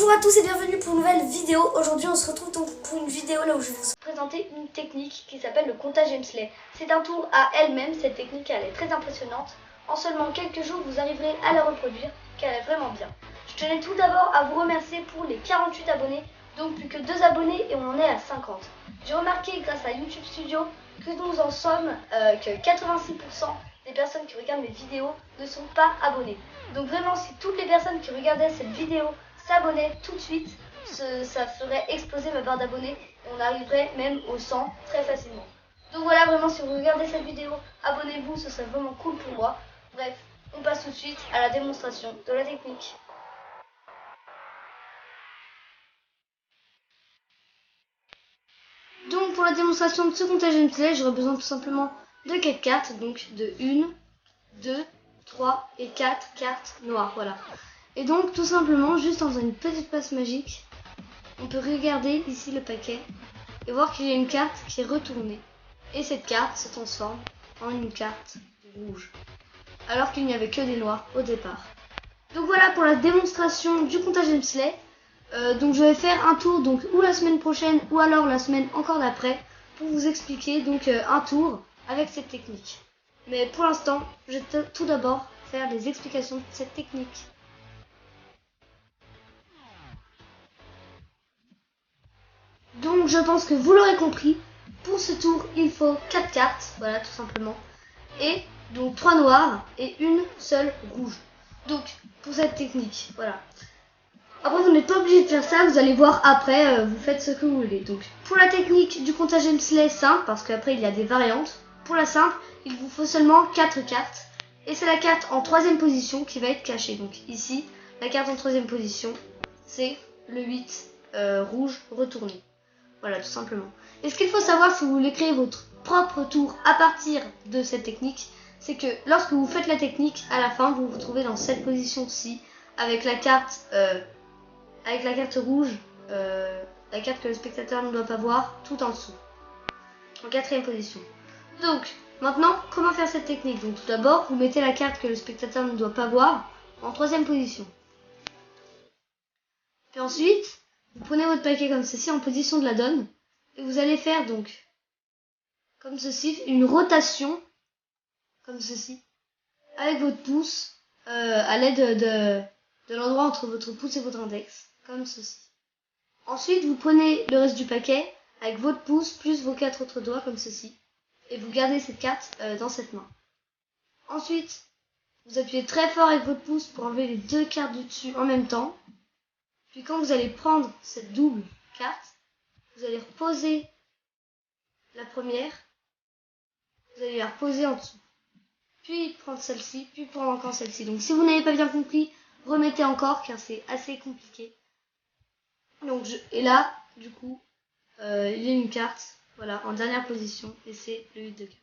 Bonjour à tous et bienvenue pour une nouvelle vidéo. Aujourd'hui on se retrouve donc pour une vidéo là où je vais vous présenter une technique qui s'appelle le comptage Hemsley. C'est un tour à elle-même, cette technique elle est très impressionnante. En seulement quelques jours vous arriverez à la reproduire car elle est vraiment bien. Je tenais tout d'abord à vous remercier pour les 48 abonnés, donc plus que 2 abonnés et on en est à 50. J'ai remarqué grâce à YouTube Studio que nous en sommes que 86% des personnes qui regardent mes vidéos ne sont pas abonnées. Donc vraiment si toutes les personnes qui regardaient cette vidéo s'abonnaient tout de suite, ça ferait exploser ma barre d'abonnés et on arriverait même aux 100 très facilement. Donc voilà, vraiment si vous regardez cette vidéo, abonnez-vous, ce serait vraiment cool pour moi. Bref, on passe tout de suite à la démonstration de la technique. Donc pour la démonstration de ce comptage Hemsley, j'aurai besoin tout simplement de 4 cartes, donc de 1, 2, 3 et 4 cartes noires, voilà. Et donc tout simplement, juste en faisant une petite passe magique, on peut regarder ici le paquet et voir qu'il y a une carte qui est retournée. Et cette carte se transforme en une carte rouge, alors qu'il n'y avait que des noirs au départ. Donc voilà pour la démonstration du comptage Hemsley. Donc je vais faire un tour donc ou la semaine prochaine ou alors la semaine encore d'après pour vous expliquer donc un tour avec cette technique. Mais pour l'instant, je vais tout d'abord faire des explications de cette technique. Donc je pense que vous l'aurez compris, pour ce tour il faut 4 cartes, voilà tout simplement, et donc 3 noirs et une seule rouge. Donc pour cette technique, voilà. Après vous n'êtes pas obligé de faire ça, vous allez voir après, vous faites ce que vous voulez. Donc pour la technique du comptage Hemsley simple, parce qu'après il y a des variantes, pour la simple il vous faut seulement 4 cartes, et c'est la carte en 3ème position qui va être cachée. Donc ici, la carte en 3ème position, c'est le 8 rouge retourné. Voilà, tout simplement. Et ce qu'il faut savoir si vous voulez créer votre propre tour à partir de cette technique, c'est que lorsque vous faites la technique, à la fin, vous vous retrouvez dans cette position-ci, avec la carte rouge, la carte que le spectateur ne doit pas voir, tout en dessous, en 4ème position. Donc, maintenant, comment faire cette technique? Donc tout d'abord, vous mettez la carte que le spectateur ne doit pas voir en 3ème position. Puis ensuite, vous prenez votre paquet comme ceci en position de la donne et vous allez faire donc comme ceci une rotation comme ceci avec votre pouce à l'aide de l'endroit entre votre pouce et votre index comme ceci. Ensuite vous prenez le reste du paquet avec votre pouce plus vos 4 autres doigts comme ceci et vous gardez cette carte dans cette main. Ensuite vous appuyez très fort avec votre pouce pour enlever les 2 cartes du dessus en même temps. Puis quand vous allez prendre cette double carte, vous allez reposer la première, vous allez la reposer en dessous. Puis prendre celle-ci, puis prendre encore celle-ci. Donc si vous n'avez pas bien compris, remettez encore car c'est assez compliqué. Donc et là, du coup, il y a une carte, voilà, en dernière position, et c'est le 8 de cœur.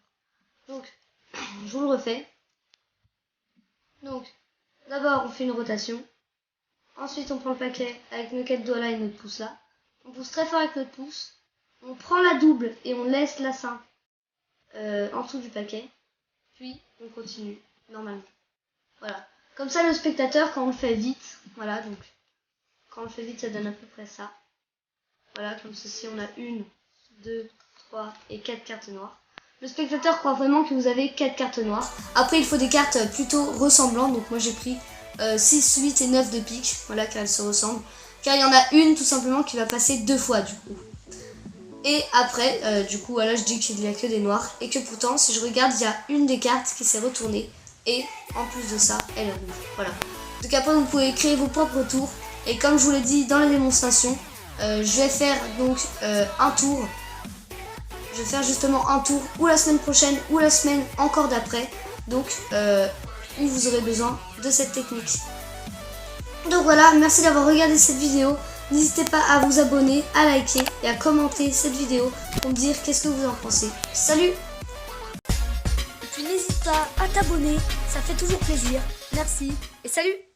Donc, je vous le refais. Donc, d'abord on fait une rotation. Ensuite, on prend le paquet avec nos 4 doigts là et notre pouce là. On pousse très fort avec notre pouce. On prend la double et on laisse la simple en dessous du paquet. Puis, on continue normalement. Voilà. Comme ça, le spectateur, quand on le fait vite, voilà, donc quand on le fait vite, ça donne à peu près ça. Voilà, comme ceci, on a 1, 2, 3 et 4 cartes noires. Le spectateur croit vraiment que vous avez 4 cartes noires. Après, il faut des cartes plutôt ressemblantes. Donc moi, j'ai pris 6, 8 et 9 de pique, voilà, car elles se ressemblent. Car il y en a une tout simplement qui va passer 2 fois du coup. Et après, du coup, voilà, je dis qu'il n'y a que des noirs. Et que pourtant, si je regarde, il y a une des cartes qui s'est retournée. Et en plus de ça, elle est rouge. Voilà. Donc après, vous pouvez créer vos propres tours. Et comme je vous l'ai dit dans la démonstration, je vais faire donc un tour. Je vais faire justement un tour ou la semaine prochaine ou la semaine encore d'après. Donc, où vous aurez besoin de cette technique. Donc voilà, merci d'avoir regardé cette vidéo. N'hésitez pas à vous abonner, à liker et à commenter cette vidéo pour me dire qu'est-ce que vous en pensez. Salut! Et puis n'hésite pas à t'abonner, ça fait toujours plaisir. Merci et salut!